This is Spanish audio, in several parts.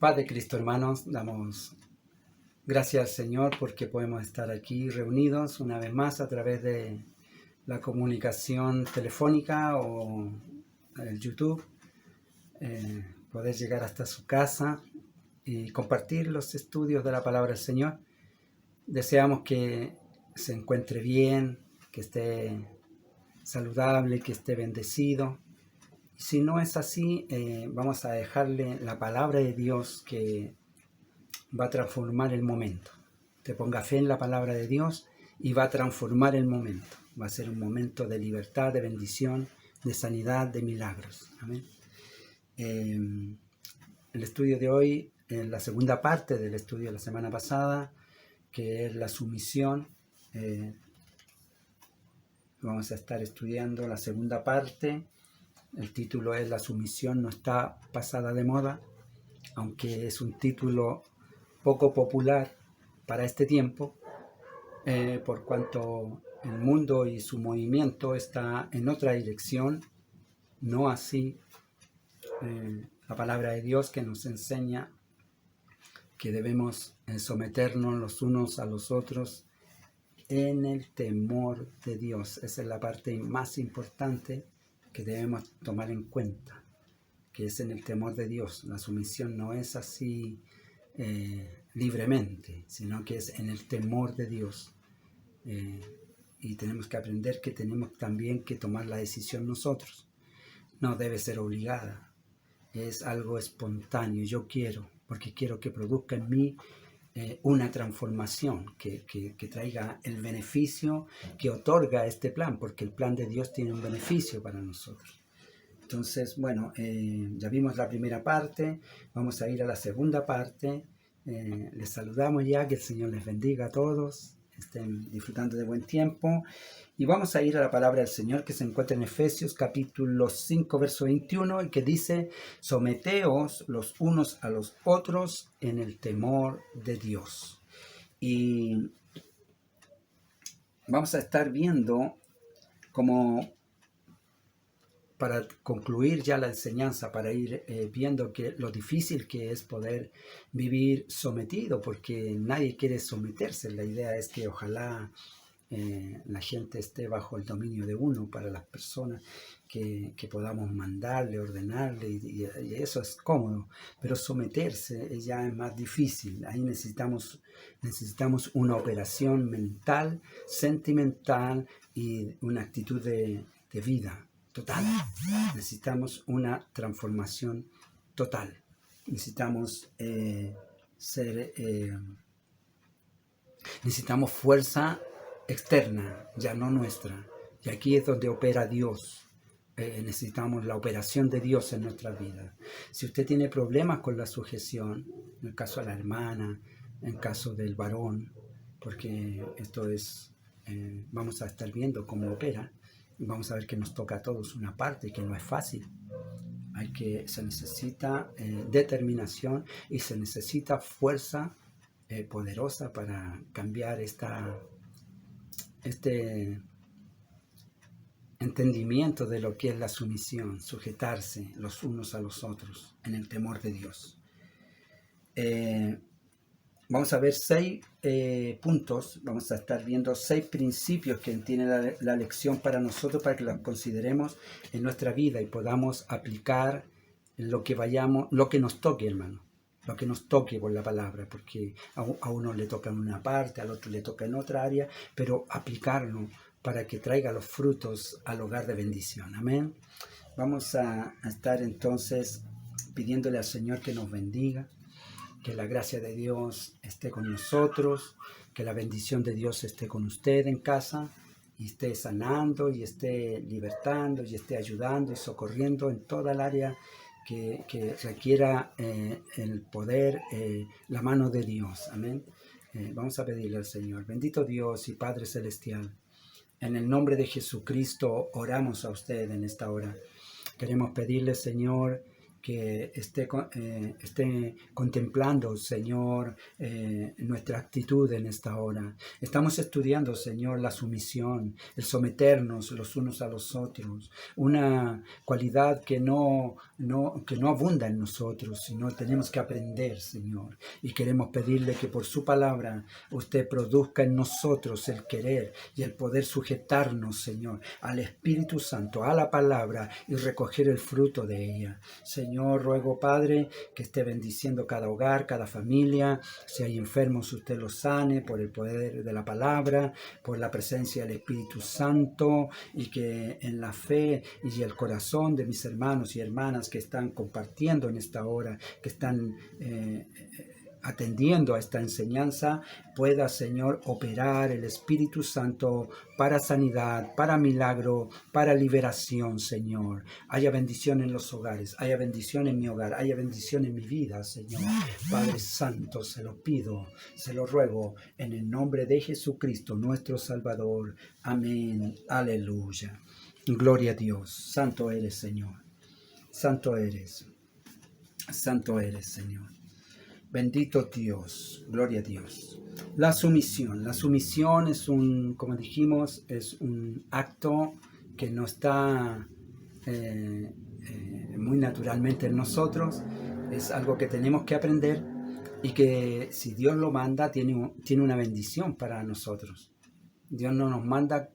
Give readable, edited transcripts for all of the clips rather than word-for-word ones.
Paz de Cristo, hermanos, damos gracias al Señor porque podemos estar aquí reunidos una vez más a través de la comunicación telefónica o el YouTube, poder llegar hasta su casa y compartir los estudios de la palabra del Señor. Deseamos que se encuentre bien, que esté saludable, que esté bendecido. Si no es así, vamos a dejarle la palabra de Dios que va a transformar el momento. Te ponga fe en la palabra de Dios y va a transformar el momento. Va a ser un momento de libertad, de bendición, de sanidad, de milagros. Amén. El estudio de hoy, en la segunda parte del estudio de la semana pasada, que es la sumisión. Vamos a estar estudiando la segunda parte. El título es La sumisión no está pasada de moda, aunque es un título poco popular para este tiempo, por cuanto el mundo y su movimiento está en otra dirección, no así la palabra de Dios, que nos enseña que debemos someternos los unos a los otros en el temor de Dios. Esa es la parte más importante que debemos tomar en cuenta, que es en el temor de Dios. La sumisión no es así libremente, sino que es en el temor de Dios. Y tenemos que aprender que tenemos también que tomar la decisión nosotros. No debe ser obligada, es algo espontáneo. Yo quiero, porque quiero que produzca en mí una transformación que traiga el beneficio que otorga este plan, porque el plan de Dios tiene un beneficio para nosotros. Entonces, bueno, ya vimos la primera parte, vamos a ir a la segunda parte. Les saludamos ya, que el Señor les bendiga a todos, estén disfrutando de buen tiempo. Y vamos a ir a la palabra del Señor que se encuentra en Efesios capítulo 5, verso 21, y que dice: someteos los unos a los otros en el temor de Dios. Y vamos a estar viendo como, para concluir ya la enseñanza, para ir viendo que lo difícil que es poder vivir sometido, porque nadie quiere someterse. La idea es que ojalá la gente esté bajo el dominio de uno, para las personas que podamos mandarle, ordenarle, y eso es cómodo, pero someterse ya es más difícil. Ahí necesitamos una operación mental, sentimental y una actitud de vida total. Necesitamos una transformación total. Necesitamos necesitamos fuerza externa, ya no nuestra. Y aquí es donde opera Dios. Necesitamos la operación de Dios en nuestras vidas. Si usted tiene problemas con la sujeción, en el caso de la hermana, en el caso del varón, porque esto es, vamos a estar viendo cómo opera, y vamos a ver que nos toca a todos una parte que no es fácil. Se necesita determinación y se necesita fuerza poderosa para cambiar este entendimiento de lo que es la sumisión, sujetarse los unos a los otros en el temor de Dios. Vamos a ver 6 puntos, vamos a estar viendo 6 principios que tiene la lección para nosotros, para que los consideremos en nuestra vida y podamos aplicar lo que nos toque, hermano. Lo que nos toque por la palabra, porque a uno le toca en una parte, al otro le toca en otra área, pero aplicarlo para que traiga los frutos al hogar de bendición. Amén. Vamos a estar entonces pidiéndole al Señor que nos bendiga, que la gracia de Dios esté con nosotros, que la bendición de Dios esté con usted en casa, y esté sanando, y esté libertando, y esté ayudando y socorriendo en toda el área que requiera el poder, la mano de Dios. Amén. Vamos a pedirle al Señor. Bendito Dios y Padre Celestial, en el nombre de Jesucristo oramos a usted en esta hora. Queremos pedirle, Señor, que esté contemplando, Señor, nuestra actitud en esta hora. Estamos estudiando, Señor, la sumisión, el someternos los unos a los otros, una cualidad que no abunda en nosotros, sino tenemos que aprender, Señor. Y queremos pedirle que por su palabra usted produzca en nosotros el querer y el poder sujetarnos, Señor, al Espíritu Santo, a la palabra y recoger el fruto de ella. Señor, ruego, Padre, que esté bendiciendo cada hogar, cada familia. Si hay enfermos, usted los sane por el poder de la palabra, por la presencia del Espíritu Santo, y que en la fe y el corazón de mis hermanos y hermanas que están compartiendo en esta hora, que están atendiendo a esta enseñanza, pueda, Señor, operar el Espíritu Santo para sanidad, para milagro, para liberación, Señor. Haya bendición en los hogares, haya bendición en mi hogar, haya bendición en mi vida, Señor. Padre Santo, se lo pido, se lo ruego, en el nombre de Jesucristo, nuestro Salvador. Amén. Aleluya. Gloria a Dios. Santo eres, Señor. Santo eres. Santo eres, Señor. Bendito Dios, gloria a Dios. La sumisión es como dijimos, es un acto que no está muy naturalmente en nosotros, es algo que tenemos que aprender y que si Dios lo manda tiene una bendición para nosotros. Dios no nos manda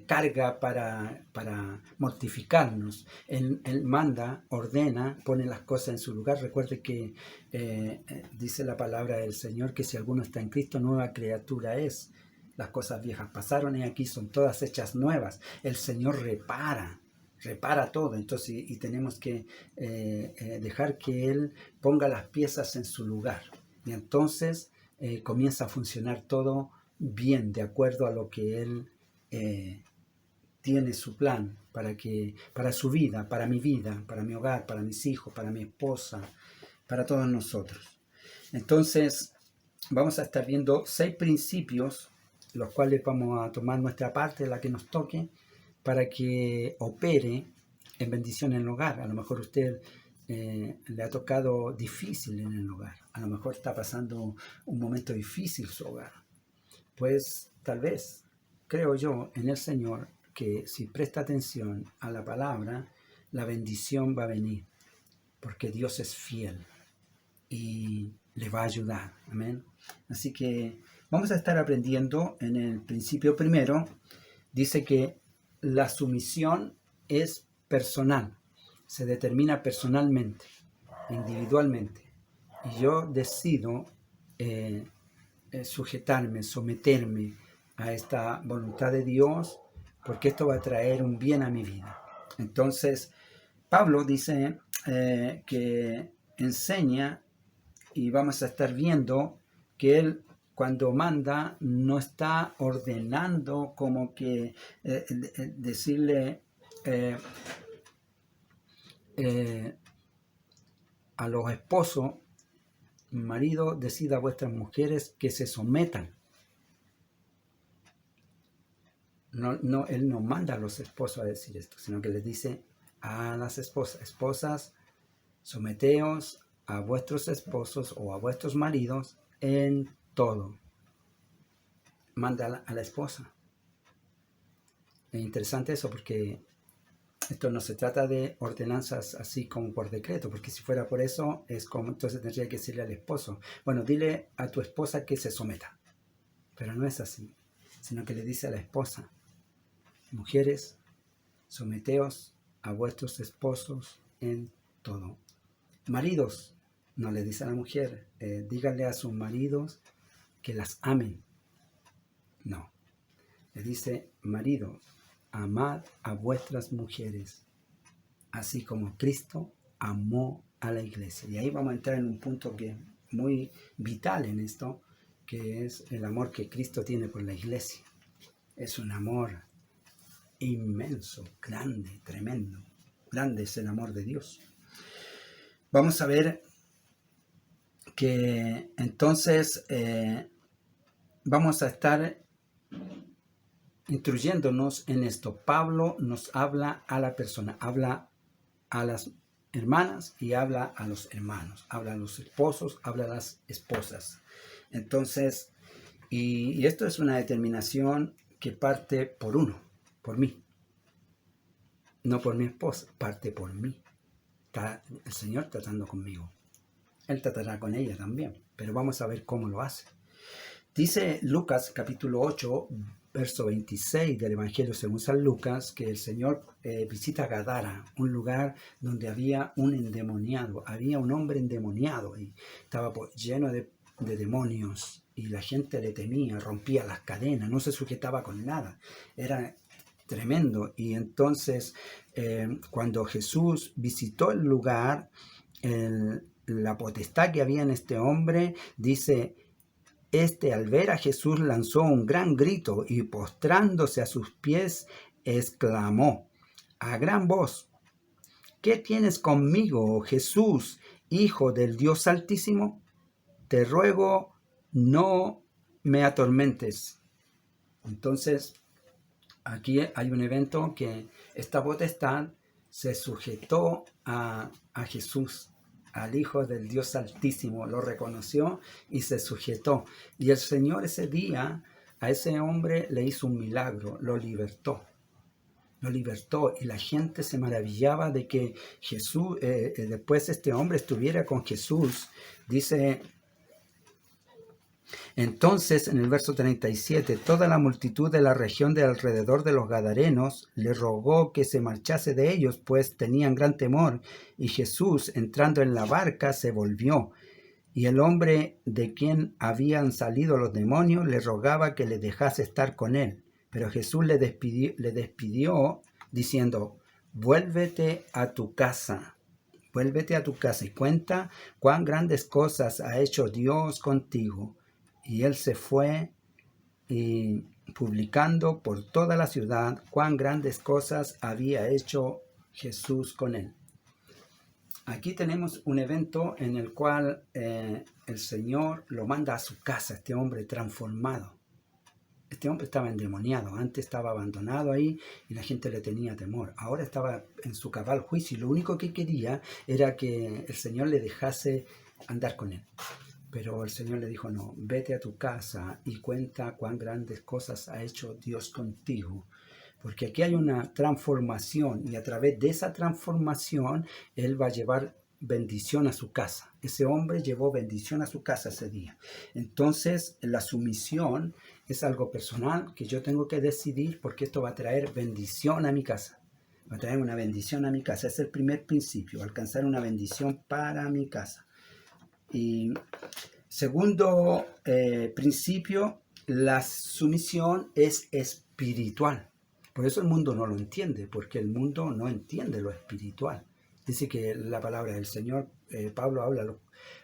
carga para mortificarnos. Él manda, ordena, pone las cosas en su lugar. Recuerde que dice la palabra del Señor que si alguno está en Cristo, nueva criatura es. Las cosas viejas pasaron y aquí son todas hechas nuevas. El Señor repara todo. Entonces, y tenemos que dejar que Él ponga las piezas en su lugar. Y entonces comienza a funcionar todo bien, de acuerdo a lo que Él tiene su plan para su vida, para mi hogar, para mis hijos, para mi esposa, para todos nosotros. Entonces, vamos a estar viendo 6 principios, los cuales vamos a tomar nuestra parte, la que nos toque, para que opere en bendición en el hogar. A lo mejor usted le ha tocado difícil en el hogar, a lo mejor está pasando un momento difícil su hogar. Pues tal vez, creo yo, en el Señor, que si presta atención a la palabra, la bendición va a venir, porque Dios es fiel y le va a ayudar. Amén. Así que vamos a estar aprendiendo en el principio primero. Dice que la sumisión es personal, se determina personalmente, individualmente. Y yo decido sujetarme, someterme a esta voluntad de Dios, porque esto va a traer un bien a mi vida. Entonces, Pablo dice que enseña, y vamos a estar viendo que él cuando manda no está ordenando como que decirle a los esposos, marido, decida a vuestras mujeres que se sometan. No, él no manda a los esposos a decir esto, sino que les dice a las esposas, someteos a vuestros esposos o a vuestros maridos en todo. Manda a la esposa. Es interesante eso, porque esto no se trata de ordenanzas así como por decreto, porque si fuera por eso, es como entonces tendría que decirle al esposo, bueno, dile a tu esposa que se someta. Pero no es así, sino que le dice a la esposa, mujeres, someteos a vuestros esposos en todo. Maridos, no le dice a la mujer, díganle a sus maridos que las amen. No, le dice, marido, amad a vuestras mujeres, así como Cristo amó a la iglesia. Y ahí vamos a entrar en un punto que es muy vital en esto, que es el amor que Cristo tiene por la iglesia. Es un amor inmenso, grande, tremendo. Grande es el amor de Dios. Vamos a ver que entonces vamos a estar instruyéndonos en esto. Pablo nos habla a la persona, habla a las hermanas y habla a los hermanos, habla a los esposos, habla a las esposas. Entonces, y esto es una determinación que parte por uno, por mí, no por mi esposa, parte por mí. Está el Señor tratando conmigo. Él tratará con ella también, pero vamos a ver cómo lo hace. Dice Lucas capítulo 8, verso 26 del Evangelio según San Lucas, que el Señor visita Gadara, un lugar donde había un endemoniado, había un hombre endemoniado y estaba lleno de demonios y la gente le temía, rompía las cadenas, no se sujetaba con nada, era tremendo. Y entonces cuando Jesús visitó el lugar, la potestad que había en este hombre, dice: al ver a Jesús lanzó un gran grito y postrándose a sus pies exclamó a gran voz: ¿Qué tienes conmigo, Jesús, Hijo del Dios Altísimo? Te ruego, no me atormentes. Entonces, aquí hay un evento que esta potestad se sujetó a Jesús, al Hijo del Dios Altísimo, lo reconoció y se sujetó. Y el Señor ese día a ese hombre le hizo un milagro, lo libertó y la gente se maravillaba de que Jesús, después este hombre estuviera con Jesús. Dice entonces en el verso 37, toda la multitud de la región de alrededor de los Gadarenos le rogó que se marchase de ellos, pues tenían gran temor. Y Jesús, entrando en la barca, se volvió. Y el hombre de quien habían salido los demonios le rogaba que le dejase estar con él. Pero Jesús le despidió diciendo: vuélvete a tu casa y cuenta cuán grandes cosas ha hecho Dios contigo. Y él se fue y publicando por toda la ciudad cuán grandes cosas había hecho Jesús con él. Aquí tenemos un evento en el cual el Señor lo manda a su casa, este hombre transformado. Este hombre estaba endemoniado, antes estaba abandonado ahí y la gente le tenía temor. Ahora estaba en su cabal juicio y lo único que quería era que el Señor le dejase andar con él. Pero el Señor le dijo: no, vete a tu casa y cuenta cuán grandes cosas ha hecho Dios contigo. Porque aquí hay una transformación y a través de esa transformación Él va a llevar bendición a su casa. Ese hombre llevó bendición a su casa ese día. Entonces la sumisión es algo personal que yo tengo que decidir, porque esto va a traer bendición a mi casa. Va a traer una bendición a mi casa. Es el primer principio, alcanzar una bendición para mi casa. Y segundo principio, la sumisión es espiritual. Por eso el mundo no lo entiende, porque el mundo no entiende lo espiritual. Dice que la palabra del Señor, Pablo habla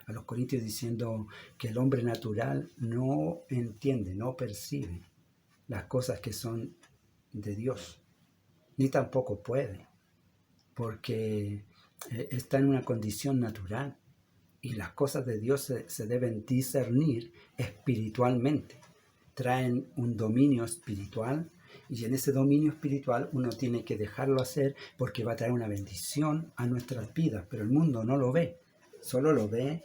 a los corintios diciendo que el hombre natural no entiende, no percibe las cosas que son de Dios, ni tampoco puede, porque está en una condición natural. Y las cosas de Dios se deben discernir espiritualmente. Traen un dominio espiritual y en ese dominio espiritual uno tiene que dejarlo hacer, porque va a traer una bendición a nuestras vidas. Pero el mundo no lo ve, solo lo ve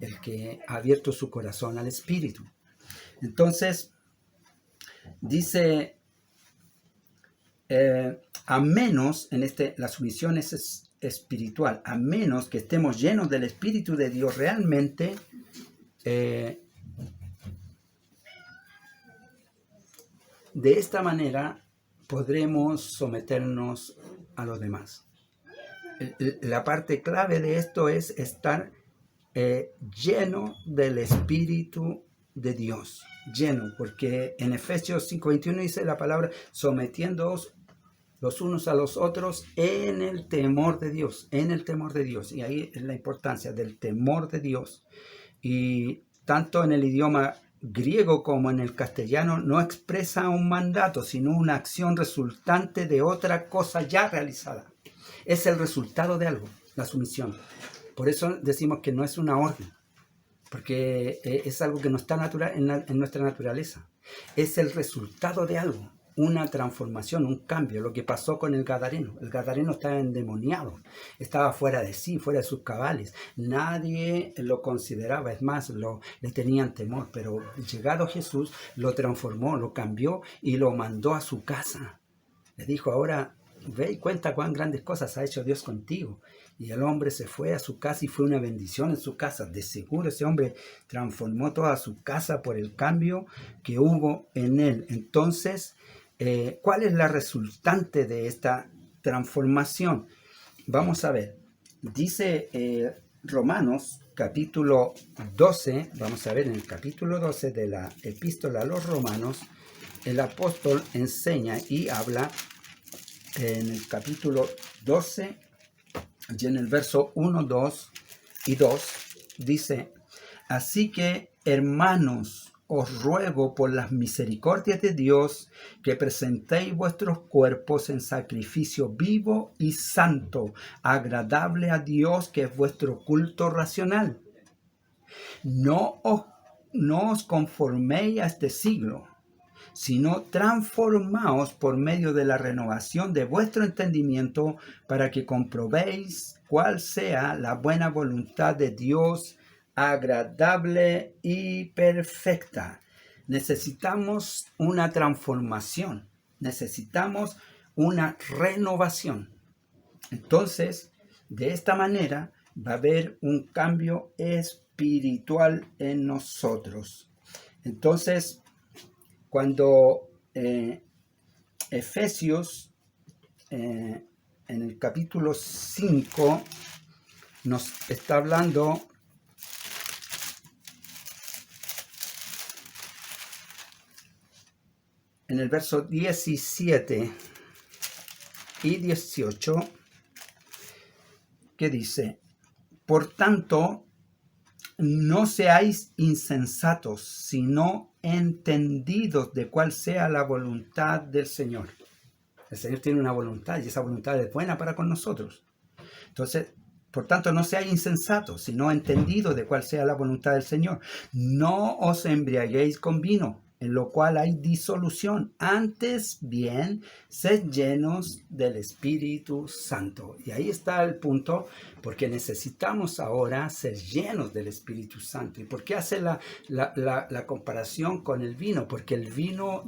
el que ha abierto su corazón al Espíritu. Entonces, dice, a menos, la sumisión es espiritual, a menos que estemos llenos del Espíritu de Dios realmente, de esta manera podremos someternos a los demás. La parte clave de esto es estar lleno del Espíritu de Dios, lleno, porque en Efesios 5:21 dice la palabra: sometiéndoos los unos a los otros en el temor de Dios, Y ahí es la importancia del temor de Dios. Y tanto en el idioma griego como en el castellano no expresa un mandato, sino una acción resultante de otra cosa ya realizada. Es el resultado de algo, la sumisión. Por eso decimos que no es una orden, porque es algo que no está en nuestra naturaleza. Es el resultado de algo. una transformación, un cambio, lo que pasó con el Gadareno. El Gadareno estaba endemoniado, estaba fuera de sí, fuera de sus cabales. Nadie lo consideraba, es más, le tenían temor, pero llegado Jesús lo transformó, lo cambió y lo mandó a su casa. Le dijo, ahora ve y cuenta cuán grandes cosas ha hecho Dios contigo. Y el hombre se fue a su casa y fue una bendición en su casa. De seguro ese hombre transformó toda su casa por el cambio que hubo en él. Entonces, ¿cuál es la resultante de esta transformación? Vamos a ver. Dice Romanos capítulo 12, vamos a ver en el capítulo 12 de la epístola a los Romanos, el apóstol enseña y habla en el capítulo 12 y en el verso 1, 2 y 2, dice, así que, hermanos, os ruego por las misericordias de Dios que presentéis vuestros cuerpos en sacrificio vivo y santo, agradable a Dios, que es vuestro culto racional. No os conforméis a este siglo, sino transformaos por medio de la renovación de vuestro entendimiento para que comprobéis cuál sea la buena voluntad de Dios, agradable y perfecta. Necesitamos una transformación, necesitamos una renovación. Entonces, de esta manera va a haber un cambio espiritual en nosotros. Entonces, cuando Efesios, en el capítulo 5, nos está hablando en el verso 17 y 18, que dice, por tanto, no seáis insensatos, sino entendidos de cuál sea la voluntad del Señor. El Señor tiene una voluntad y esa voluntad es buena para con nosotros. Entonces, por tanto, no seáis insensatos, sino entendidos de cuál sea la voluntad del Señor. No os embriaguéis con vino, en lo cual hay disolución. Antes bien, sed llenos del Espíritu Santo. Y ahí está el punto, porque necesitamos ahora ser llenos del Espíritu Santo. ¿Y por qué hace la comparación con el vino? Porque el vino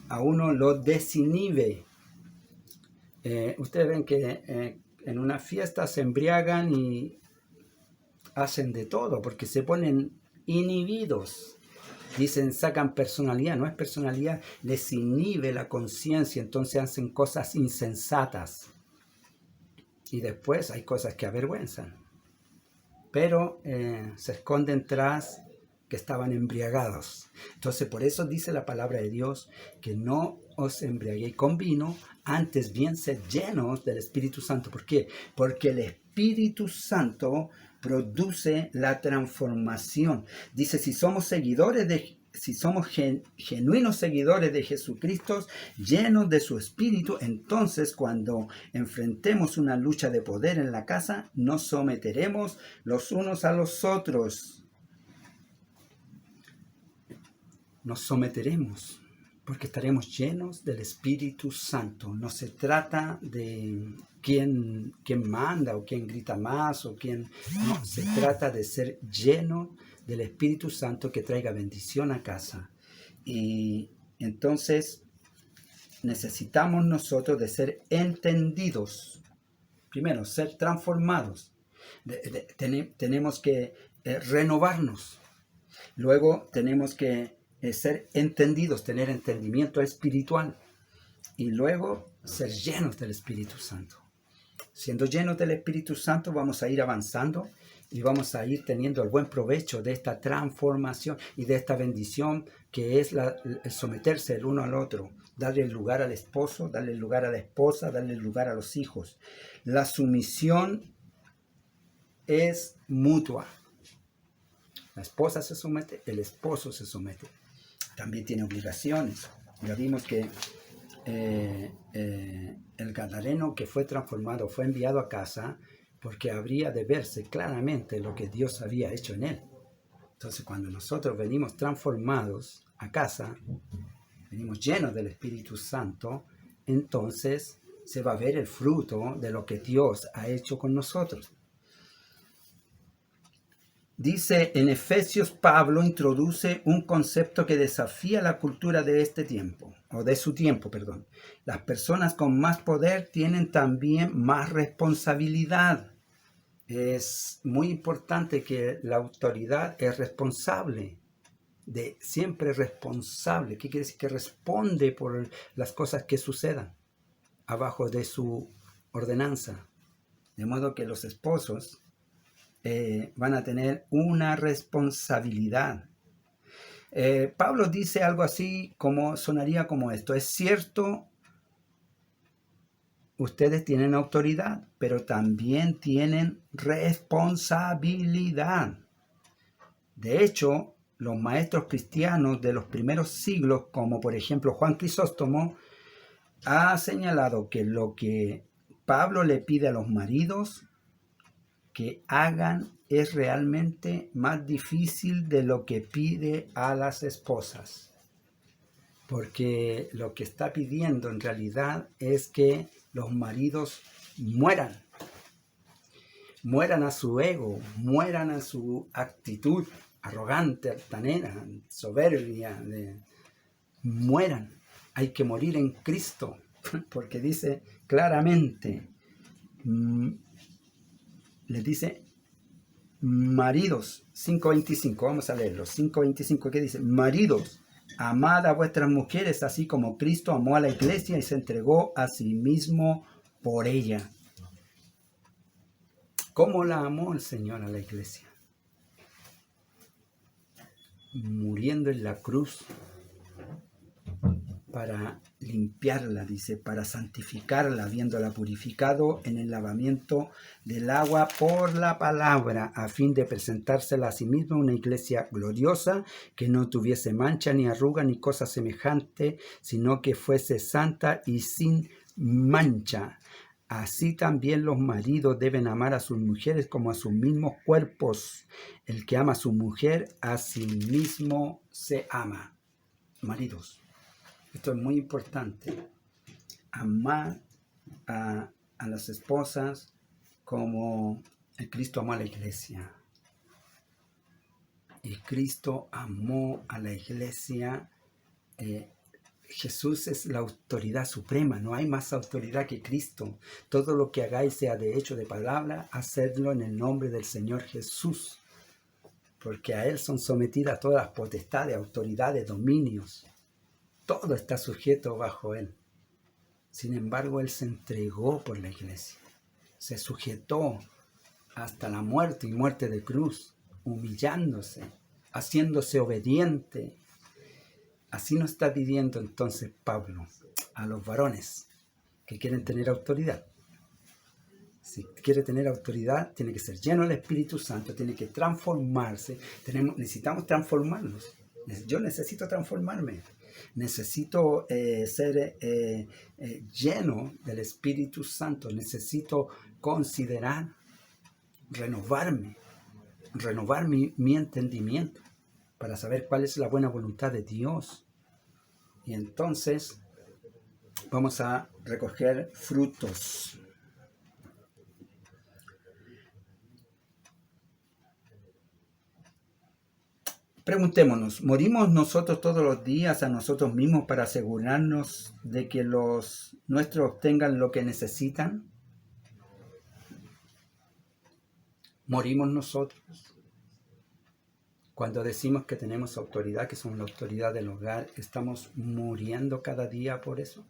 a uno lo desinhibe. Ustedes ven que en una fiesta se embriagan y hacen de todo, porque se ponen inhibidos. Dicen, sacan personalidad, no es personalidad, les inhibe la conciencia, entonces hacen cosas insensatas. Y después hay cosas que avergüenzan. Pero se esconden tras que estaban embriagados. Entonces por eso dice la palabra de Dios que no os embriaguéis con vino, antes bien sed llenos del Espíritu Santo. ¿Por qué? Porque el Espíritu Santo produce la transformación. Dice, si somos genuinos seguidores de Jesucristo, llenos de su Espíritu, entonces cuando enfrentemos una lucha de poder en la casa, nos someteremos los unos a los otros. Nos someteremos porque estaremos llenos del Espíritu Santo. No se trata de quién manda o quién grita más o quién... No, se trata de ser lleno del Espíritu Santo que traiga bendición a casa. Y entonces necesitamos nosotros de ser entendidos. Primero, ser transformados. Tenemos que renovarnos. Luego tenemos que ser entendidos, tener entendimiento espiritual. Y luego ser llenos del Espíritu Santo. Siendo llenos del Espíritu Santo vamos a ir avanzando y vamos a ir teniendo el buen provecho de esta transformación y de esta bendición que es el someterse el uno al otro, darle el lugar al esposo, darle el lugar a la esposa, darle el lugar a los hijos. La sumisión es mutua. La esposa se somete, el esposo se somete. También tiene obligaciones. Ya vimos que el gadareno que fue transformado fue enviado a casa porque habría de verse claramente lo que Dios había hecho en él. Entonces, cuando nosotros venimos transformados a casa, venimos llenos del Espíritu Santo, entonces se va a ver el fruto de lo que Dios ha hecho con nosotros. Dice en Efesios, Pablo introduce un concepto que desafía la cultura de este tiempo, o de su tiempo, perdón. Las personas con más poder tienen también más responsabilidad. Es muy importante que la autoridad es responsable, siempre responsable. ¿Qué quiere decir? Que responde por las cosas que sucedan abajo de su ordenanza. De modo que los esposos van a tener una responsabilidad. Pablo dice algo así como sonaría como esto: es cierto, ustedes tienen autoridad, pero también tienen responsabilidad. De hecho, los maestros cristianos de los primeros siglos, como por ejemplo Juan Crisóstomo, ha señalado que lo que Pablo le pide a los maridos que hagan es realmente más difícil de lo que pide a las esposas. Porque lo que está pidiendo en realidad es que los maridos mueran a su ego, mueran a su actitud arrogante, altanera, soberbia, mueran. Hay que morir en Cristo, porque dice claramente, les dice, maridos, 5.25, vamos a leerlo, 5.25, ¿qué dice? Maridos, amad a vuestras mujeres, así como Cristo amó a la iglesia y se entregó a sí mismo por ella. ¿Cómo la amó el Señor a la iglesia? Muriendo en la cruz para limpiarla, dice, para santificarla, habiéndola purificado en el lavamiento del agua por la palabra, a fin de presentársela a sí misma una iglesia gloriosa, que no tuviese mancha, ni arruga, ni cosa semejante, sino que fuese santa y sin mancha. Así también los maridos deben amar a sus mujeres como a sus mismos cuerpos. El que ama a su mujer, a sí mismo se ama. Maridos, esto es muy importante. Amar a las esposas como el Cristo amó a la iglesia. Y Cristo amó a la iglesia. Jesús es la autoridad suprema, no hay más autoridad que Cristo. Todo lo que hagáis, sea de hecho, de palabra, hacedlo en el nombre del Señor Jesús, porque a Él son sometidas todas las potestades, autoridades, dominios. Todo está sujeto bajo Él. Sin embargo, Él se entregó por la iglesia, se sujetó hasta la muerte y muerte de cruz, humillándose, haciéndose obediente. Así nos está pidiendo entonces Pablo a los varones que quieren tener autoridad. Si quiere tener autoridad, tiene que ser lleno del Espíritu Santo, tiene que transformarse. Necesitamos transformarnos. Yo necesito transformarme. Necesito ser lleno del Espíritu Santo. Necesito considerar, renovar mi entendimiento para saber cuál es la buena voluntad de Dios. Y entonces vamos a recoger frutos. Preguntémonos, ¿morimos nosotros todos los días a nosotros mismos para asegurarnos de que los nuestros obtengan lo que necesitan? ¿Morimos nosotros? Cuando decimos que tenemos autoridad, que somos la autoridad del hogar, ¿estamos muriendo cada día por eso?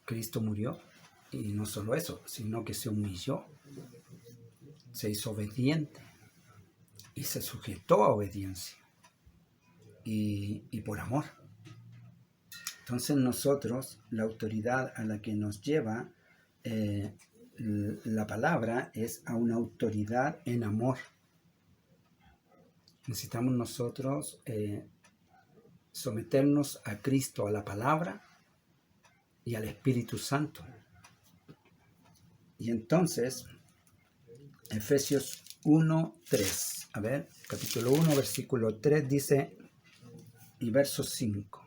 Cristo murió, y no solo eso, sino que se humilló, se hizo obediente y se sujetó a obediencia y por amor. Entonces nosotros, la autoridad a la que nos lleva la palabra es a una autoridad en amor. Necesitamos nosotros someternos a Cristo, a la palabra y al Espíritu Santo. Y entonces, Efesios 1, 3. A ver, capítulo 1, versículo 3 dice, y verso 5.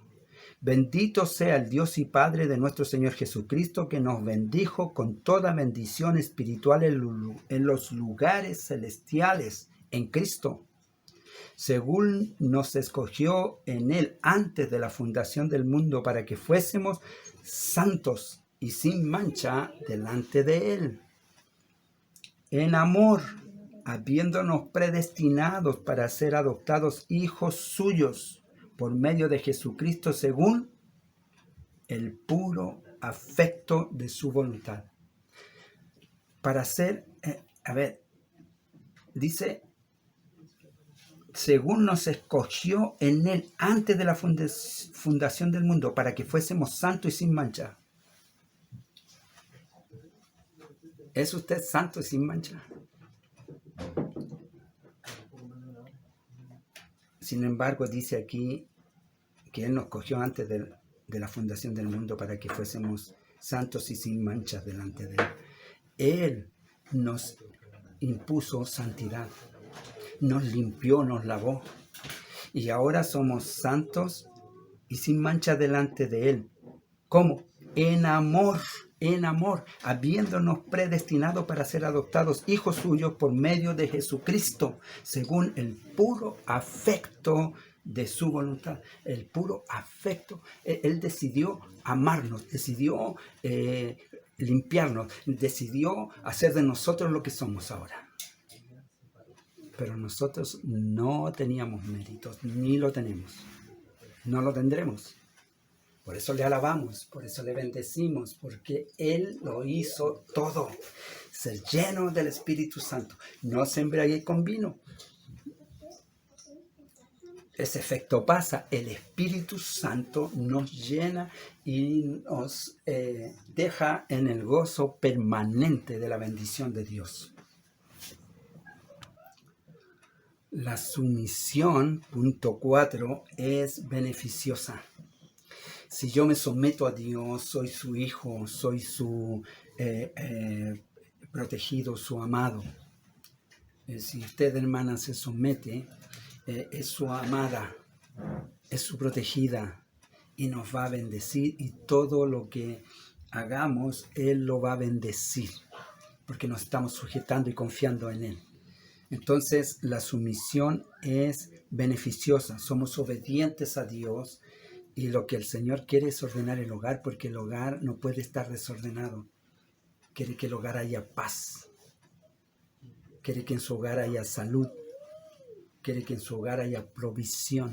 Bendito sea el Dios y Padre de nuestro Señor Jesucristo, que nos bendijo con toda bendición espiritual en los lugares celestiales en Cristo, según nos escogió en Él antes de la fundación del mundo, para que fuésemos santos y sin mancha delante de Él. En amor, habiéndonos predestinados para ser adoptados hijos suyos por medio de Jesucristo, según el puro afecto de su voluntad. Para ser, dice, según nos escogió en Él antes de la fundación del mundo, para que fuésemos santos y sin mancha. ¿Es usted santo y sin mancha? Sin embargo, dice aquí que Él nos escogió antes de la fundación del mundo para que fuésemos santos y sin manchas delante de Él. Él nos impuso santidad, nos limpió, nos lavó, y ahora somos santos y sin mancha delante de Él. ¿Cómo? En amor, habiéndonos predestinado para ser adoptados hijos suyos por medio de Jesucristo, según el puro afecto de su voluntad. El puro afecto. Él decidió amarnos, decidió limpiarnos, decidió hacer de nosotros lo que somos ahora. Pero nosotros no teníamos méritos, ni lo tenemos. No lo tendremos. Por eso le alabamos, por eso le bendecimos, porque Él lo hizo todo. Ser lleno del Espíritu Santo. No se embriague con vino. Ese efecto pasa. El Espíritu Santo nos llena y nos deja en el gozo permanente de la bendición de Dios. La sumisión, punto 4, es beneficiosa. Si yo me someto a Dios, soy su hijo, soy su protegido, su amado. Si usted, hermana, se somete, es su amada, es su protegida y nos va a bendecir, y todo lo que hagamos, Él lo va a bendecir, porque nos estamos sujetando y confiando en Él. Entonces, la sumisión es beneficiosa, somos obedientes a Dios. Y lo que el Señor quiere es ordenar el hogar, porque el hogar no puede estar desordenado. Quiere que el hogar haya paz. Quiere que en su hogar haya salud. Quiere que en su hogar haya provisión.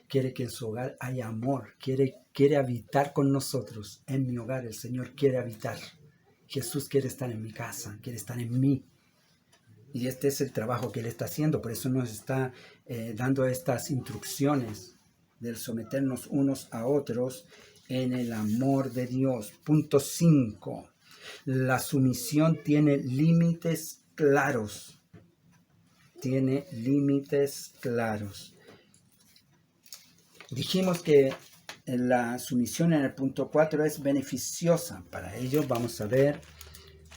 Quiere que en su hogar haya amor. Quiere habitar con nosotros. En mi hogar el Señor quiere habitar. Jesús quiere estar en mi casa, quiere estar en mí. Y este es el trabajo que Él está haciendo. Por eso nos está dando estas instrucciones del someternos unos a otros en el amor de Dios. Punto 5. La sumisión tiene límites claros. Tiene límites claros. Dijimos que la sumisión en el punto 4 es beneficiosa. Para ello vamos a ver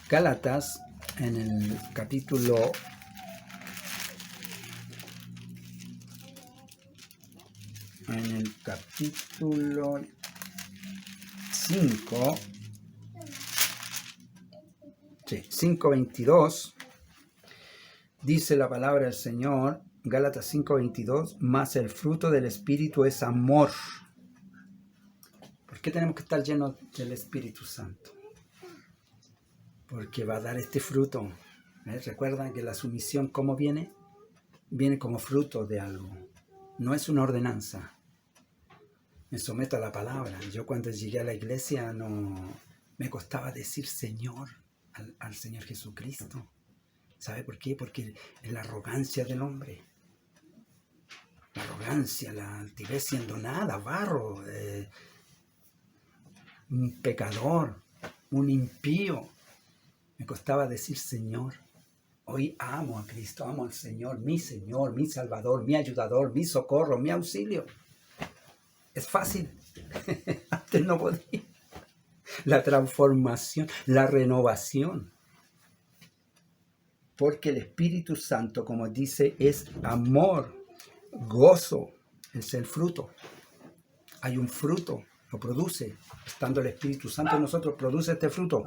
Gálatas en el capítulo 5, 5:22, dice la palabra del Señor, Gálatas 5:22, mas el fruto del Espíritu es amor. ¿Por qué tenemos que estar llenos del Espíritu Santo? Porque va a dar este fruto. Recuerdan que la sumisión, ¿cómo viene? Viene como fruto de algo. No es una ordenanza. Me someto a la palabra. Yo cuando llegué a la iglesia no me costaba decir Señor al Señor Jesucristo. ¿Sabe por qué? Porque es la arrogancia del hombre. La arrogancia, la altivez siendo nada, barro, un pecador, un impío. Me costaba decir Señor. Hoy amo a Cristo, amo al Señor, mi Salvador, mi ayudador, mi socorro, mi auxilio. Es fácil. Antes no podía. La transformación, la renovación. porque el Espíritu Santo, como dice, es amor, gozo, es el fruto. Hay un fruto, lo produce. Estando el Espíritu Santo en nosotros, produce este fruto.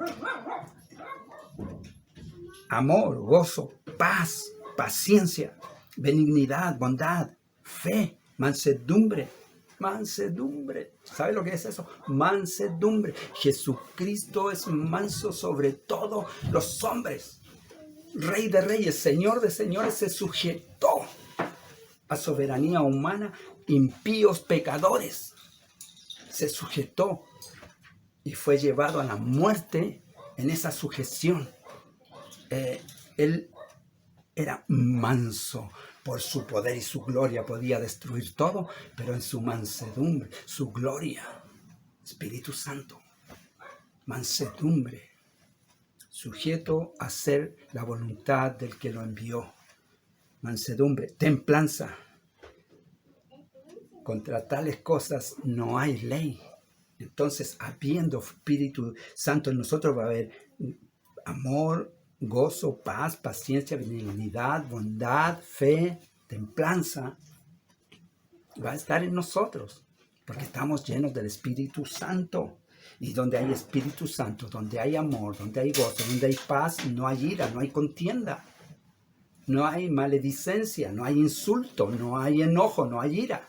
Amor, gozo, paz, paciencia, benignidad, bondad, fe, mansedumbre. Mansedumbre. ¿Sabe lo que es eso? Mansedumbre. Jesucristo es manso sobre todos los hombres. Rey de reyes, Señor de señores, se sujetó a soberanía humana, impíos pecadores. Se sujetó y fue llevado a la muerte en esa sujeción. Él era manso. Por su poder y su gloria podía destruir todo, pero en su mansedumbre, su gloria, Espíritu Santo, mansedumbre, sujeto a hacer la voluntad del que lo envió. Mansedumbre, templanza. Contra tales cosas no hay ley. Entonces, habiendo Espíritu Santo en nosotros, va a haber amor, gozo, paz, paciencia, benignidad, bondad, fe, templanza. Va a estar en nosotros, porque estamos llenos del Espíritu Santo. Y donde hay Espíritu Santo, donde hay amor, donde hay gozo, donde hay paz, no hay ira, no hay contienda, no hay maledicencia, no hay insulto, no hay enojo, no hay ira,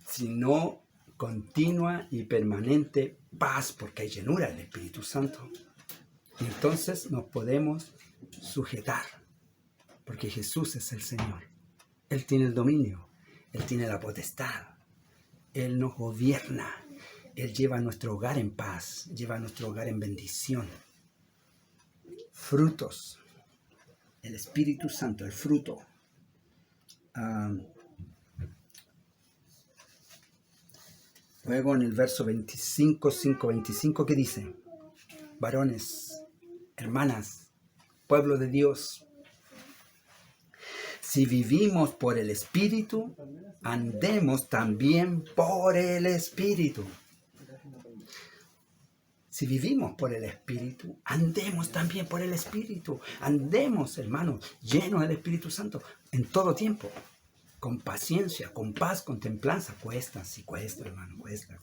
sino continua y permanente paz, porque hay llenura del Espíritu Santo. Y entonces nos podemos sujetar, porque Jesús es el Señor. Él tiene el dominio, Él tiene la potestad, Él nos gobierna, Él lleva nuestro hogar en paz, lleva nuestro hogar en bendición. Frutos, el Espíritu Santo, el fruto. Luego en el verso 25, 25, ¿qué dice? Varones, hermanas, pueblo de Dios, si vivimos por el Espíritu, andemos también por el Espíritu. Si vivimos por el Espíritu, andemos también por el Espíritu. Andemos, hermanos, llenos del Espíritu Santo en todo tiempo. Con paciencia, con paz, con templanza. Cuesta, sí cuesta, hermano, cuesta.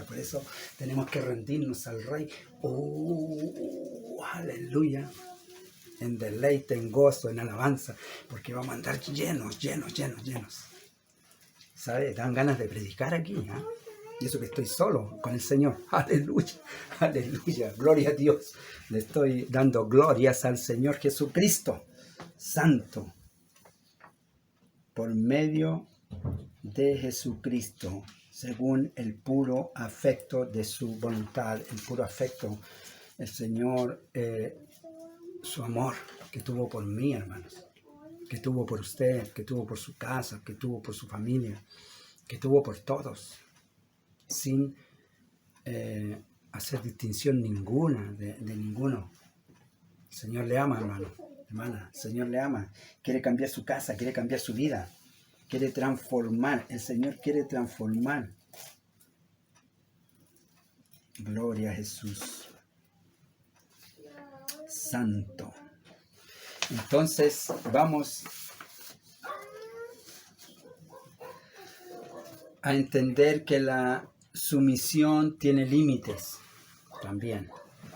Por eso tenemos que rendirnos al Rey. ¡Oh, aleluya! En deleite, en gozo, en alabanza, porque vamos a andar llenos. ¿Sabe? Dan ganas de predicar aquí, ¿eh? Y eso que estoy solo con el Señor. Aleluya, gloria a Dios. Le estoy dando glorias al Señor Jesucristo, Santo, por medio de Jesucristo, según el puro afecto de su voluntad, el puro afecto, el Señor, su amor que tuvo por mí, hermanos, que tuvo por usted, que tuvo por su casa, que tuvo por su familia, que tuvo por todos, sin hacer distinción ninguna de ninguno. El Señor le ama, hermano, hermana, el Señor le ama, quiere cambiar su casa, quiere cambiar su vida, quiere transformar, el Señor quiere transformar. Gloria a Jesús. Santo. Entonces vamos a entender que la sumisión tiene límites también,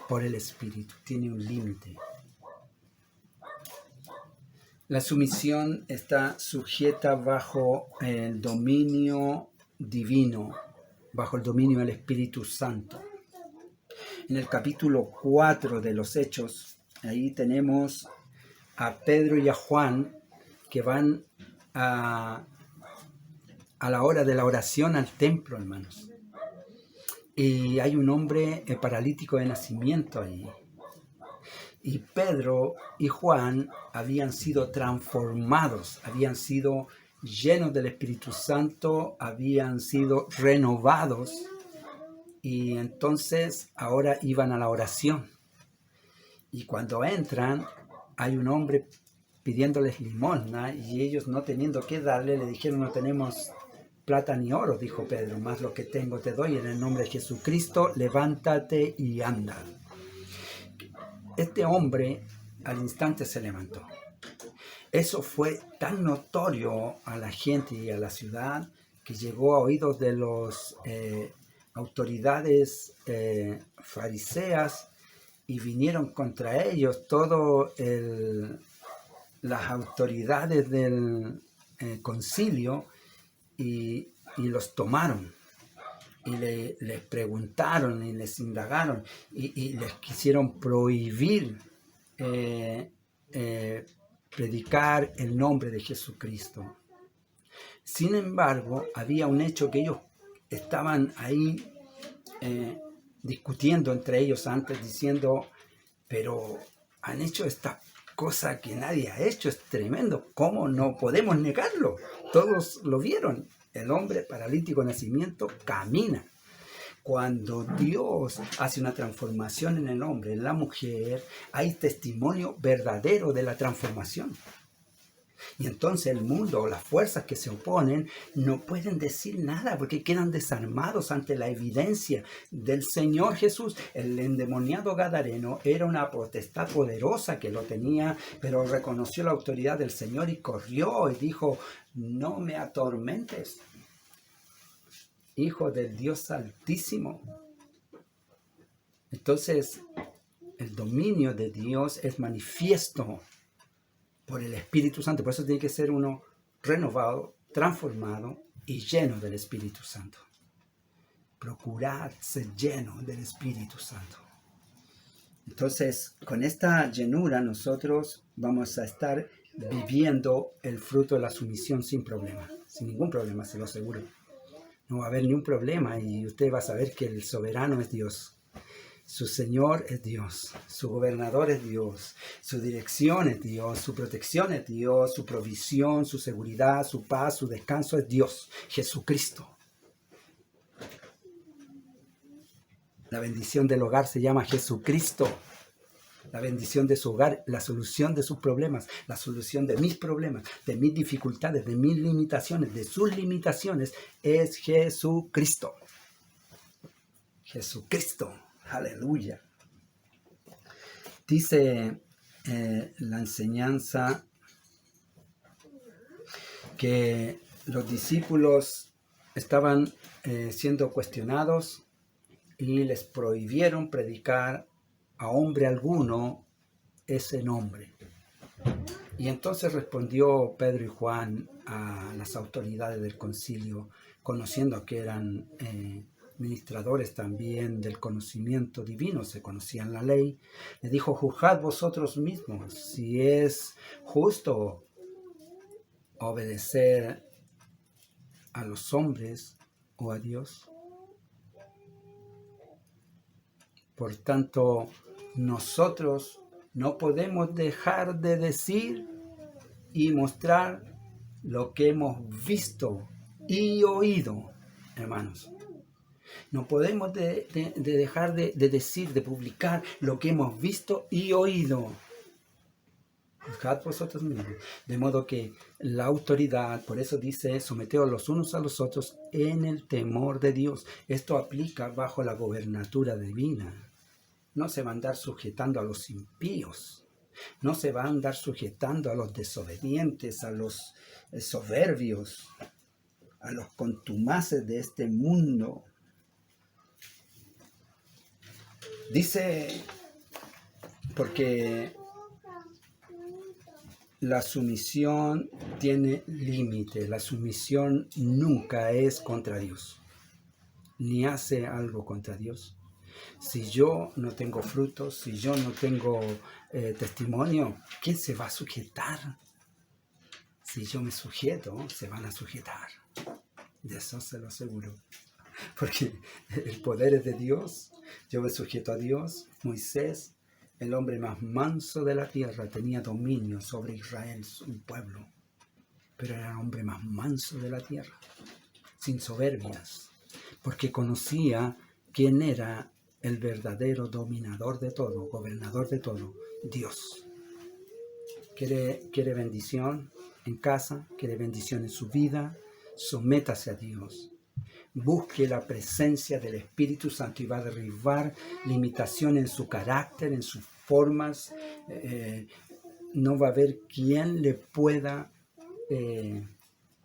por el Espíritu, tiene un límite. La sumisión está sujeta bajo el dominio divino, bajo el dominio del Espíritu Santo. En el capítulo 4 de los Hechos, ahí tenemos a Pedro y a Juan que van a la hora de la oración al templo, hermanos. Y hay un hombre paralítico de nacimiento ahí. Y Pedro y Juan habían sido transformados, habían sido llenos del Espíritu Santo, habían sido renovados. Y entonces ahora iban a la oración. Y cuando entran, hay un hombre pidiéndoles limosna y ellos no teniendo qué darle, le dijeron: no tenemos plata ni oro, dijo Pedro, más lo que tengo te doy, en el nombre de Jesucristo, levántate y anda. este hombre al instante se levantó. Eso fue tan notorio a la gente y a la ciudad que llegó a oídos de las autoridades fariseas y vinieron contra ellos todas las autoridades del concilio y los tomaron y les preguntaron y les indagaron y les quisieron prohibir predicar el nombre de Jesucristo. Sin embargo, había un hecho que ellos estaban ahí discutiendo entre ellos antes, diciendo, pero han hecho esta cosa que nadie ha hecho, es tremendo, ¿cómo no podemos negarlo? Todos lo vieron, el hombre paralítico de nacimiento camina. Cuando Dios hace una transformación en el hombre, en la mujer, hay testimonio verdadero de la transformación. Y entonces el mundo o las fuerzas que se oponen no pueden decir nada porque quedan desarmados ante la evidencia del Señor Jesús. El endemoniado gadareno era una potestad poderosa que lo tenía, pero reconoció la autoridad del Señor y corrió y dijo, no me atormentes, Hijo del Dios Altísimo. Entonces, el dominio de Dios es manifiesto por el Espíritu Santo. Por eso tiene que ser uno renovado, transformado y lleno del Espíritu Santo. Procurar ser lleno del Espíritu Santo. Entonces, con esta llenura nosotros vamos a estar viviendo el fruto de la sumisión sin problema. Sin ningún problema, se lo aseguro. No va a haber ni un problema y usted va a saber que el soberano es Dios. Su Señor es Dios, su gobernador es Dios, su dirección es Dios, su protección es Dios, su provisión, su seguridad, su paz, su descanso es Dios, Jesucristo. La bendición del hogar se llama Jesucristo. La bendición de su hogar, la solución de sus problemas, la solución de mis problemas, de mis dificultades, de mis limitaciones, de sus limitaciones, es Jesucristo. Jesucristo. Aleluya. Dice la enseñanza que los discípulos estaban siendo cuestionados y les prohibieron predicar a hombre alguno ese nombre. Y entonces respondió Pedro y Juan a las autoridades del concilio, conociendo que eran ministradores también del conocimiento divino, se conocían la ley, le dijo, juzgad vosotros mismos si es justo obedecer a los hombres o a Dios. Por tanto, nosotros no podemos dejar de decir y mostrar lo que hemos visto y oído, hermanos. No podemos dejar de decir, de publicar lo que hemos visto y oído. Juzgad vosotros mismos. De modo que la autoridad, por eso dice, someteos los unos a los otros en el temor de Dios. Esto aplica bajo la gobernatura divina. No se va a andar sujetando a los impíos. No se va a andar sujetando a los desobedientes, a los soberbios, a los contumaces de este mundo. Dice, porque la sumisión tiene límite. La sumisión nunca es contra Dios, ni hace algo contra Dios. Si yo no tengo frutos, si yo no tengo testimonio, ¿quién se va a sujetar? Si yo me sujeto, se van a sujetar. De eso se lo aseguro. Porque el poder es de Dios. Yo me sujeto a Dios. Moisés, el hombre más manso de la tierra, tenía dominio sobre Israel, un pueblo. Pero era el hombre más manso de la tierra, sin soberbias, porque conocía quién era el verdadero dominador de todo, gobernador de todo, Dios. ¿Quiere bendición en casa? ¿Quiere bendición en su vida? Sométase a Dios. Busque la presencia del Espíritu Santo y va a derribar limitaciones en su carácter, en su formas, no va a haber quien le pueda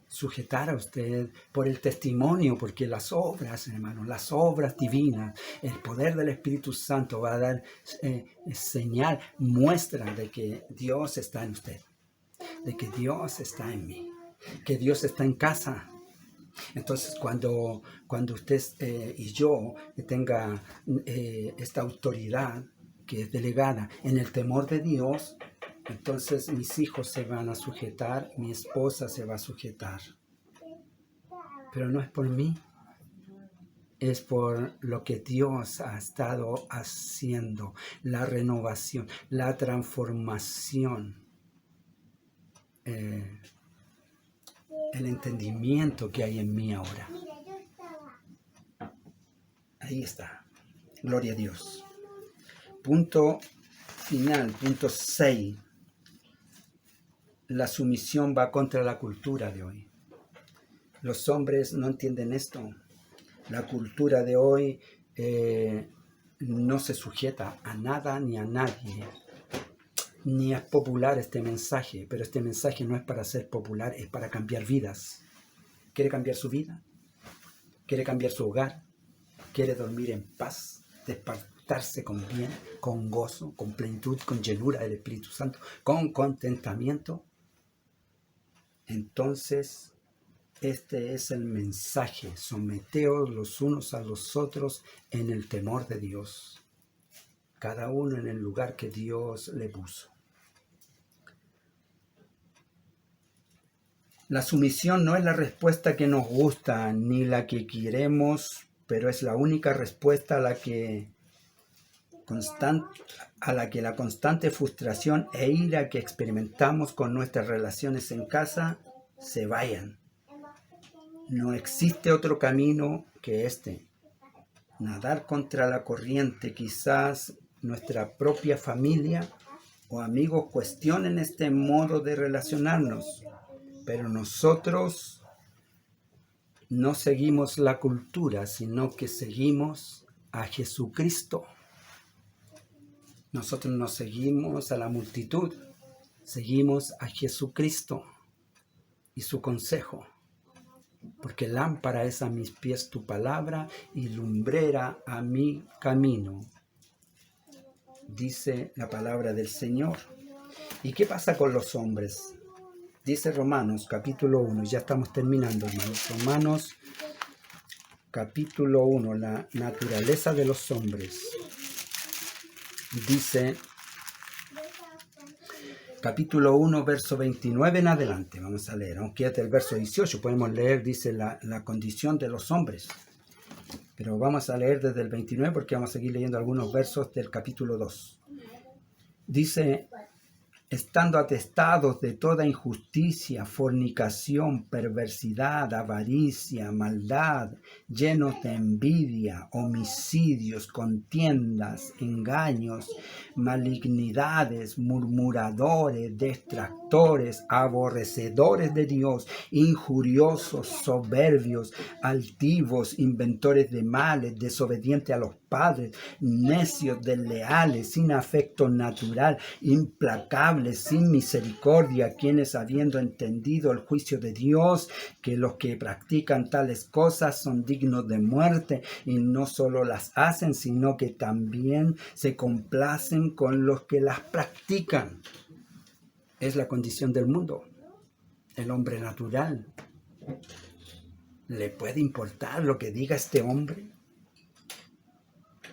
sujetar a usted por el testimonio, porque las obras, hermanos, las obras divinas, el poder del Espíritu Santo va a dar señal, muestra de que Dios está en usted, de que Dios está en mí, que Dios está en casa. Entonces, cuando usted y yo tenga esta autoridad que es delegada en el temor de Dios, entonces mis hijos se van a sujetar, mi esposa se va a sujetar. Pero no es por mí, es por lo que Dios ha estado haciendo, la renovación, la transformación, el entendimiento que hay en mí ahora. Ahí está. Gloria a Dios. Punto final, punto 6. La sumisión va contra la cultura de hoy. Los hombres no entienden esto. La cultura de hoy no se sujeta a nada ni a nadie. Ni es popular este mensaje, pero este mensaje no es para ser popular, es para cambiar vidas. ¿Quiere cambiar su vida? ¿Quiere cambiar su hogar? ¿Quiere dormir en paz? Despertarse con bien, con gozo, con plenitud, con llenura del Espíritu Santo, con contentamiento. Entonces, este es el mensaje. Someteos los unos a los otros en el temor de Dios. Cada uno en el lugar que Dios le puso. La sumisión no es la respuesta que nos gusta ni la que queremos, pero es la única respuesta a la que la constante frustración e ira que experimentamos con nuestras relaciones en casa se vayan. No existe otro camino que este. Nadar contra la corriente. Quizás nuestra propia familia o amigos cuestionen este modo de relacionarnos, pero nosotros no seguimos la cultura, sino que seguimos a Jesucristo. Nosotros no seguimos a la multitud, seguimos a Jesucristo y su consejo. Porque lámpara es a mis pies tu palabra y lumbrera a mi camino, dice la palabra del Señor. ¿Y qué pasa con los hombres? Dice Romanos capítulo 1, ya estamos terminando, hermanos. Romanos capítulo 1, la naturaleza de los hombres. Dice, capítulo 1, verso 29 en adelante, vamos a leer, aunque hasta el verso 18 podemos leer, dice la condición de los hombres. Pero vamos a leer desde el 29 porque vamos a seguir leyendo algunos versos del capítulo 2. Dice, estando atestados de toda injusticia, fornicación, perversidad, avaricia, maldad, llenos de envidia, homicidios, contiendas, engaños, malignidades, murmuradores, detractores, aborrecedores de Dios, injuriosos, soberbios, altivos, inventores de males, desobedientes a los padres, necios, desleales, sin afecto natural, implacables, sin misericordia, quienes habiendo entendido el juicio de Dios, que los que practican tales cosas son dignos de muerte, y no solo las hacen, sino que también se complacen con los que las practican. Es la condición del mundo. El hombre natural. ¿Le puede importar lo que diga este hombre?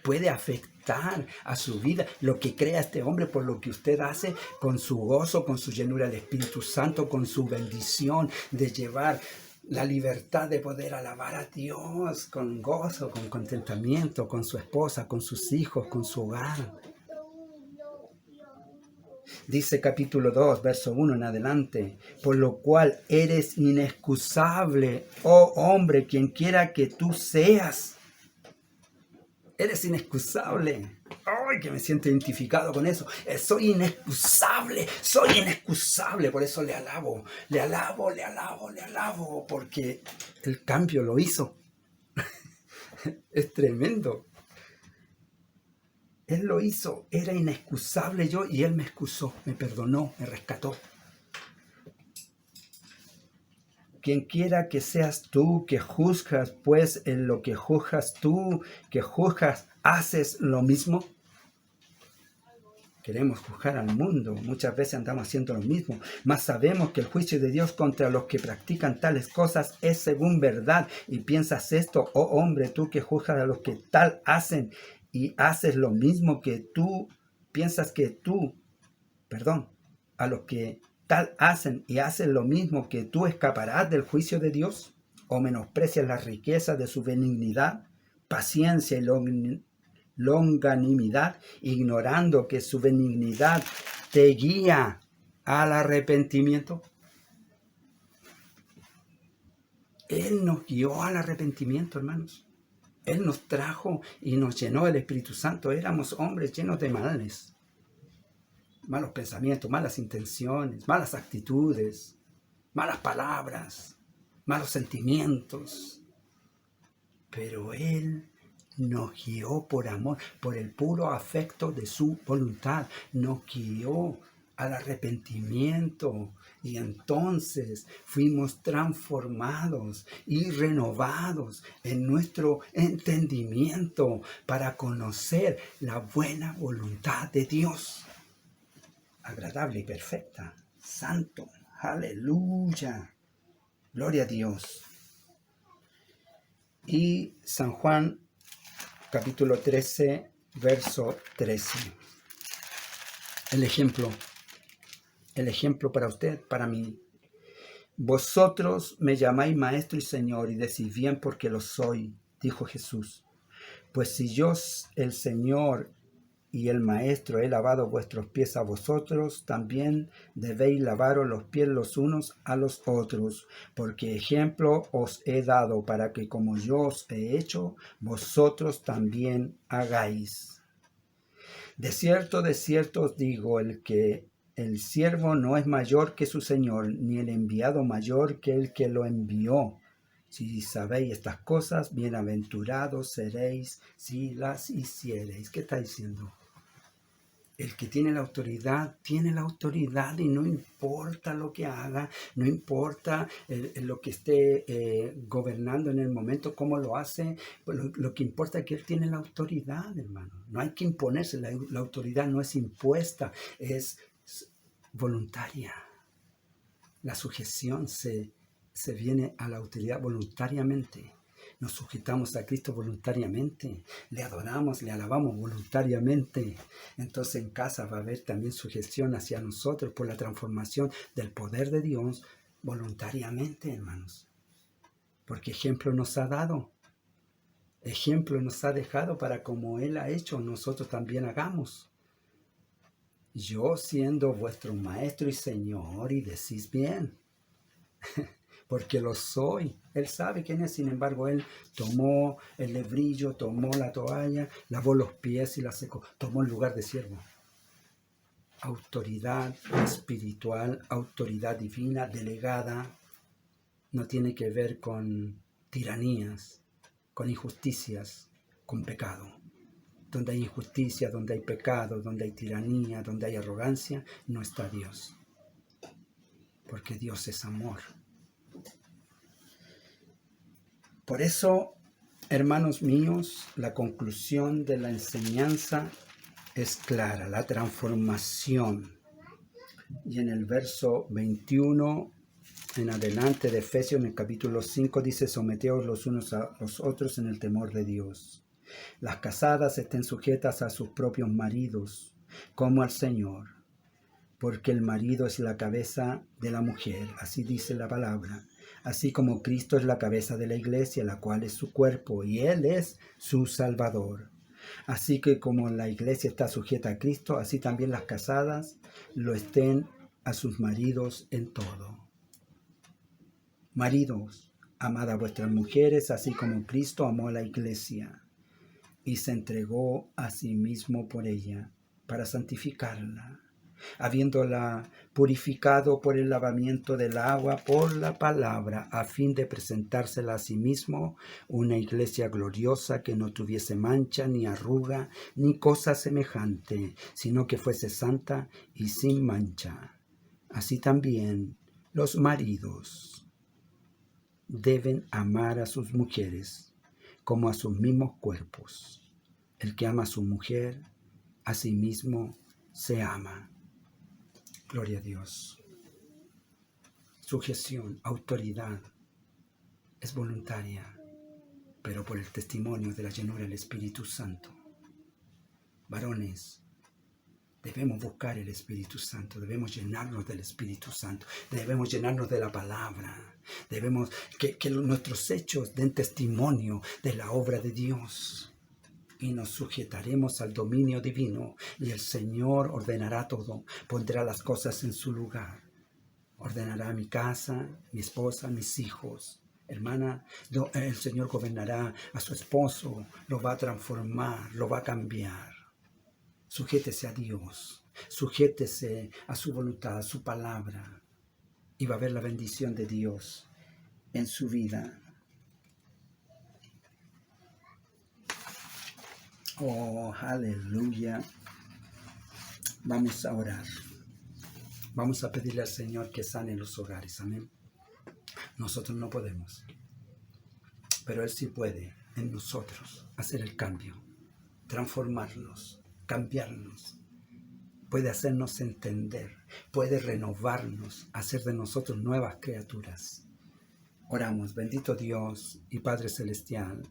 ¿Puede afectar a su vida lo que crea este hombre por lo que usted hace con su gozo, con su llenura del Espíritu Santo, con su bendición de llevar la libertad de poder alabar a Dios con gozo, con contentamiento, con su esposa, con sus hijos, con su hogar? Dice capítulo 2, verso 1 en adelante, por lo cual eres inexcusable, oh hombre, quien quiera que tú seas. Eres inexcusable. ¡Ay, que me siento identificado con eso! Soy inexcusable, por eso le alabo, porque el cambio lo hizo. Es tremendo. Él lo hizo, era inexcusable yo y Él me excusó, me perdonó, me rescató. Quien quiera que seas tú que juzgas, pues en lo que juzgas tú, que juzgas, haces lo mismo. Queremos juzgar al mundo, muchas veces andamos haciendo lo mismo, mas sabemos que el juicio de Dios contra los que practican tales cosas es según verdad. Y piensas esto, oh hombre, tú que juzgas a los que tal hacen y haces lo mismo que tú, piensas que tú, a los que tal hacen y hacen lo mismo que tú escaparás del juicio de Dios, o menosprecias las riquezas de su benignidad, paciencia y longanimidad, ignorando que su benignidad te guía al arrepentimiento. Él nos guió al arrepentimiento, hermanos. Él nos trajo y nos llenó del Espíritu Santo. Éramos hombres llenos de males, malos pensamientos, malas intenciones, malas actitudes, malas palabras, malos sentimientos. Pero Él nos guió por amor, por el puro afecto de su voluntad. Nos guió al arrepentimiento y entonces fuimos transformados y renovados en nuestro entendimiento para conocer la buena voluntad de Dios, agradable y perfecta, santo, aleluya, gloria a Dios. Y San Juan capítulo 13, verso 13. El ejemplo para usted, para mí. Vosotros me llamáis maestro y señor y decís bien porque lo soy, dijo Jesús. Pues si yo, el Señor y el Maestro, he lavado vuestros pies a vosotros, también debéis lavaros los pies los unos a los otros, porque ejemplo os he dado para que como yo os he hecho, vosotros también hagáis. De cierto os digo, el siervo no es mayor que su Señor, ni el enviado mayor que el que lo envió. Si sabéis estas cosas, bienaventurados seréis si las hiciereis. ¿Qué está diciendo? El que tiene la autoridad y no importa lo que haga, no importa lo que esté gobernando en el momento, cómo lo hace, lo que importa es que él tiene la autoridad, hermano. No hay que imponerse, la autoridad no es impuesta, es voluntaria. La sujeción se viene a la autoridad voluntariamente. Nos sujetamos a Cristo voluntariamente, le adoramos, le alabamos voluntariamente. Entonces en casa va a haber también sujeción hacia nosotros por la transformación del poder de Dios voluntariamente, hermanos. Porque ejemplo nos ha dado, ejemplo nos ha dejado para como Él ha hecho, nosotros también hagamos. Yo siendo vuestro maestro y Señor, y decís bien, porque lo soy. Él sabe quién es, sin embargo, Él tomó el lebrillo, tomó la toalla, lavó los pies y la secó, tomó el lugar de siervo. Autoridad espiritual, autoridad divina, delegada, no tiene que ver con tiranías, con injusticias, con pecado. Donde hay injusticia, donde hay pecado, donde hay tiranía, donde hay arrogancia, no está Dios. Porque Dios es amor. Por eso, hermanos míos, la conclusión de la enseñanza es clara, la transformación. Y en el verso 21 en adelante de Efesios, en el capítulo 5, dice: someteos los unos a los otros en el temor de Dios. Las casadas estén sujetas a sus propios maridos, como al Señor, porque el marido es la cabeza de la mujer, así dice la palabra. Así como Cristo es la cabeza de la iglesia, la cual es su cuerpo, y Él es su Salvador. Así que como la iglesia está sujeta a Cristo, así también las casadas lo estén a sus maridos en todo. Maridos, amad a vuestras mujeres, así como Cristo amó a la iglesia, y se entregó a sí mismo por ella, para santificarla, habiéndola purificado por el lavamiento del agua, por la palabra, a fin de presentársela a sí mismo una iglesia gloriosa que no tuviese mancha, ni arruga, ni cosa semejante, sino que fuese santa y sin mancha. Así también los maridos deben amar a sus mujeres como a sus mismos cuerpos. El que ama a su mujer, a sí mismo se ama. Gloria a Dios. Sujeción, autoridad, es voluntaria, pero por el testimonio de la llenura del Espíritu Santo. Varones, debemos buscar el Espíritu Santo, debemos llenarnos del Espíritu Santo, debemos llenarnos de la palabra, debemos que nuestros hechos den testimonio de la obra de Dios. Y nos sujetaremos al dominio divino, y el Señor ordenará todo, pondrá las cosas en su lugar. Ordenará mi casa, mi esposa, mis hijos. Hermana, el Señor gobernará a su esposo, lo va a transformar, lo va a cambiar. Sujétese a Dios, sujétese a su voluntad, a su palabra, y va a ver la bendición de Dios en su vida. Oh, aleluya. Vamos a orar. Vamos a pedirle al Señor que sane los hogares. Amén. Nosotros no podemos, pero Él sí puede en nosotros hacer el cambio, transformarnos, cambiarnos. Puede hacernos entender, puede renovarnos, hacer de nosotros nuevas criaturas. Oramos, bendito Dios y Padre Celestial.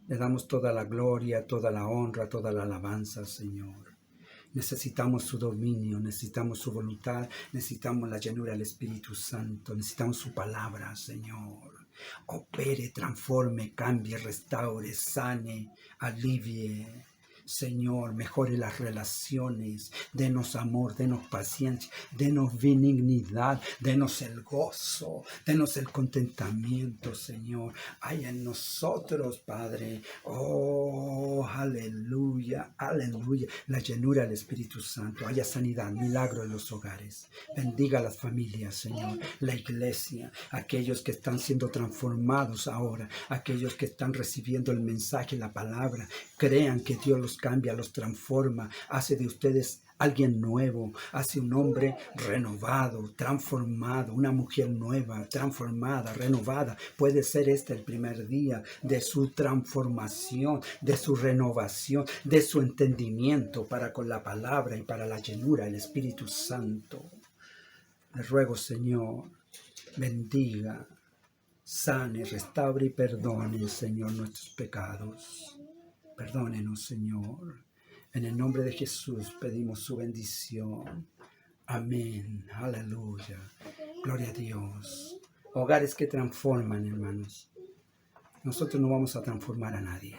Le damos toda la gloria, toda la honra, toda la alabanza al Señor. Necesitamos su dominio, necesitamos su voluntad, necesitamos la llenura del Espíritu Santo, necesitamos su palabra, Señor. Opere, transforme, cambie, restaure, sane, alivie. Señor, mejore las relaciones, denos amor, denos paciencia, denos benignidad, denos el gozo, denos el contentamiento, Señor. Hay en nosotros, Padre. Oh, aleluya, aleluya. La llenura del Espíritu Santo. Haya sanidad, milagro en los hogares. Bendiga a las familias, Señor. La iglesia, aquellos que están siendo transformados ahora, aquellos que están recibiendo el mensaje, la palabra. Crean que Dios los cambia, los transforma, hace de ustedes alguien nuevo, hace un hombre renovado, transformado, una mujer nueva, transformada, renovada. Puede ser este el primer día de su transformación, de su renovación, de su entendimiento para con la palabra y para la llenura del Espíritu Santo. Le ruego, Señor, bendiga, sane, restaure y perdone, Señor, nuestros pecados. Perdónenos, Señor. En el nombre de Jesús pedimos su bendición. Amén. Aleluya. Gloria a Dios. Hogares que transforman, hermanos. Nosotros no vamos a transformar a nadie,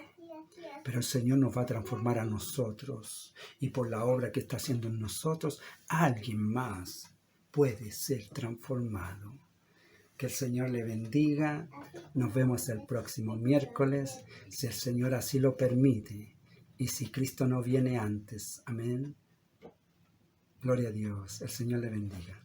pero el Señor nos va a transformar a nosotros. Y por la obra que está haciendo en nosotros, alguien más puede ser transformado. Que el Señor le bendiga. Nos vemos el próximo miércoles, si el Señor así lo permite. Y si Cristo no viene antes. Amén. Gloria a Dios. El Señor le bendiga.